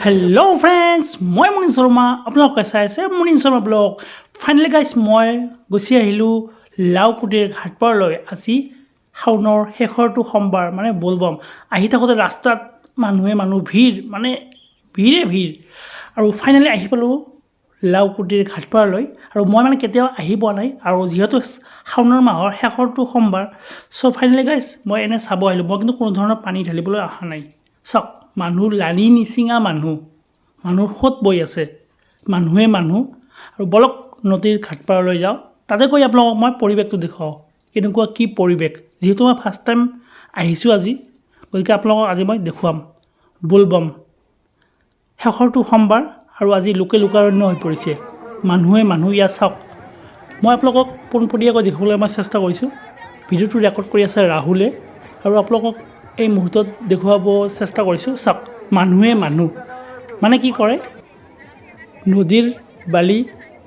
Hello' friends, মই মুনীন শৰ্মা। আপোনালোকে চাই আছে Munin Sarma blog. Finally guys মই গুচি আহিলোঁ লাওকুটিৰ ঘাটপাৰলৈ। আজি শাওনৰ শেষৰটো সোমবাৰ, মানে বলবম। আহি থাকোঁতে ৰাস্তাত মানুহ ভিৰ, মানে ভিৰ। আৰু ফাইনেলি আহি পালোঁ লাওকুটিৰ ঘাটপাৰলৈ। আৰু মই মানে কেতিয়াও আহি পোৱা নাই, আৰু যিহেতু শাওনৰ মাহৰ শেষৰটো সোমবাৰ, চ' ফাইনেলি গাইজ মই এনে চাব আহিলোঁ। মই কিন্তু কোনো ধৰণৰ পানী ঢালিবলৈ অহা নাই। চাওক, মানুহ লানি নিচিঙা মানুহৰ সোঁত বৈ আছে, মানুহে মানুহ। আৰু বলক নদীৰ ঘাটপাৰলৈ যাওঁ, তাতে গৈ আপোনালোকক মই পৰিৱেশটো দেখুৱাওঁ, কেনেকুৱা কি পৰিৱেশ। যিহেতু মই ফাৰ্ষ্ট টাইম আহিছোঁ আজি, গতিকে আপোনালোকক আজি মই দেখুৱাম। বলবম শেষৰটো সোমবাৰ, আৰু আজি লোকাৰণ্য হৈ পৰিছে, মানুহে মানুহ। ইয়াত চাওক, মই আপোনালোকক পোনপটীয়াকৈ দেখিবলৈ মই চেষ্টা কৰিছোঁ। ভিডিঅ'টো ৰেকৰ্ড কৰি আছে ৰাহুলে, আৰু আপোনালোকক এই মুহূৰ্তত দেখুৱাব চেষ্টা কৰিছোঁ। চাওক, মানুহে মানুহ। মানে কি কৰে, নদীৰ বালি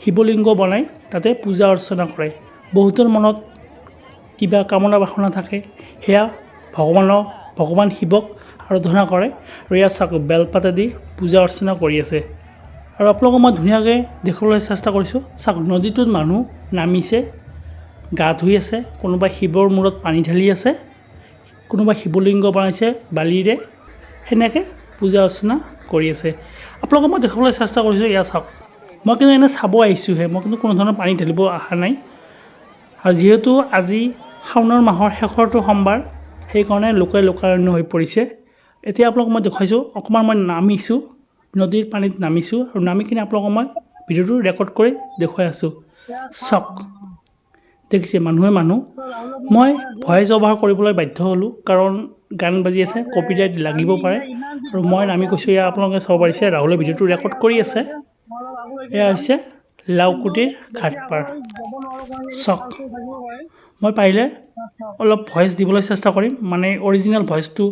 শিৱলিংগ বনাই তাতে পূজা অৰ্চনা কৰে। বহুতৰ মনত কিবা কামনা বাসনা থাকে, সেয়া ভগৱান শিৱক আৰাধনা কৰে। আৰু ইয়াত চাওক, বেলপাতেদি পূজা অৰ্চনা কৰি আছে। আৰু আপোনালোকক মই ধুনীয়াকৈ দেখুৱাবলৈ চেষ্টা কৰিছোঁ। চাওক, নদীটোত মানুহ নামিছে, গা ধুই আছে, কোনোবাই শিৱৰ মূৰত পানী ঢালি আছে, কোনোবাই শিৱলিংগ বনাইছে বালিৰে, সেনেকৈ পূজা অৰ্চনা কৰি আছে। আপোনালোকক মই দেখুৱাবলৈ চেষ্টা কৰিছোঁ। ইয়াত চাওক, মই কিন্তু এনে চাব আহিছোঁহে, মই কিন্তু কোনো ধৰণৰ পানী ঢালিব অহা নাই। আৰু যিহেতু আজি শাওনৰ মাহৰ শেষৰটো সোমবাৰ, সেইকাৰণে লোকাৰণ্য হৈ পৰিছে। এতিয়া আপোনালোকক মই দেখুৱাইছোঁ, অকণমান মই নামিছোঁ, নদীৰ পানীত নামিছোঁ, আৰু নামি কিনে আপোনালোকক মই ভিডিঅ'টো ৰেকৰ্ড কৰি দেখুৱাই আছোঁ। চাওক, দেখিছে, মানুহে মানুহ। মই ভইচ অভাৰ কৰিবলৈ বাধ্য হ'লোঁ, কাৰণ গান বাজি আছে, কপিৰাইট লাগিব পাৰে। আৰু মই নামি কৈছোঁ, এয়া আপোনালোকে চাব পাৰিছে, ৰাহুলে ভিডিঅ'টো ৰেকৰ্ড কৰি আছে। এয়া হৈছে লাওকুটিৰ ঘাটপাৰ। চাওক, মই পাৰিলে অলপ ভইচ দিবলৈ চেষ্টা কৰিম, মানে অৰিজিনেল ভইচটো,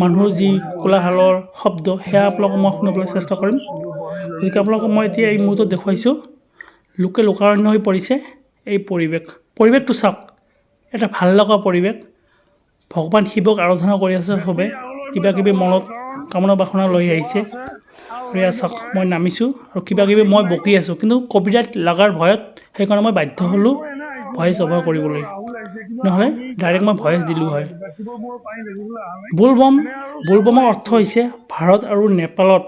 মানুহৰ যি কোলাহলৰ শব্দ, সেয়া আপোনালোকক মই শুনিবলৈ চেষ্টা কৰিম। গতিকে আপোনালোকক মই এতিয়া এই মুহূৰ্তত দেখুৱাইছোঁ, লোকাৰণ্য হৈ পৰিছে এই পৰিৱেশটো। চাওক, এটা ভাল লগা পৰিৱেশ। ভগৱান শিৱক আৰাধনা কৰি আছে চবে, কিবা কিবি মনত কামনা বাসনা লৈ আহিছে। আৰু ইয়াত চাওক, মই নামিছোঁ, আৰু কিবা কিবি মই বকি আছোঁ, কিন্তু কপিৰাইট লগাৰ ভয়ত সেইকাৰণে মই বাধ্য হ'লোঁ ভইচ অভাৰ কৰিবলৈ, নহ'লে ডাইৰেক্ট মই ভইচ দিলোঁ হয়। বলবমৰ অৰ্থ হৈছে ভাৰত আৰু নেপালত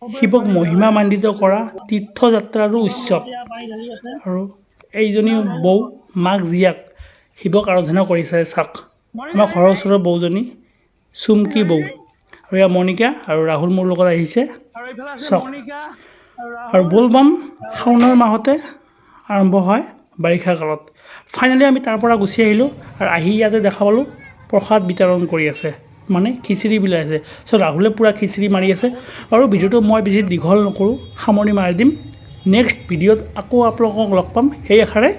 শিৱক মহিমামণ্ডিত কৰা তীৰ্থযাত্ৰাৰো উৎসৱ। আৰু এইজনী বৌ, মাক জীয়াক শিৱক আৰাধনা কৰিছে। চাওক, আমাৰ ঘৰৰ ওচৰৰ বৌজনী চুমকি বৌ, আৰু এয়া মণিকা আৰু ৰাহুল মোৰ লগত আহিছে। চাওক, আৰু বলবম শাওনৰ মাহতে আৰম্ভ হয়, বাৰিষা কালত। ফাইনেলি আমি তাৰ পৰা গুচি আহিলোঁ, আৰু আহি ইয়াতে দেখা পালোঁ প্ৰসাদ বিতৰণ কৰি আছে, মানে খিচিৰি বিলাই আছে। চ' ৰাহুলে পূৰা খিচিৰি মাৰি আছে। আৰু ভিডিঅ'টো মই বেছি দীঘল নকৰোঁ, সামৰণি মাৰি দিম। নেক্সট ভিডিঅ'ত আকৌ আপোনালোকক লগ পাম, সেই আশাৰে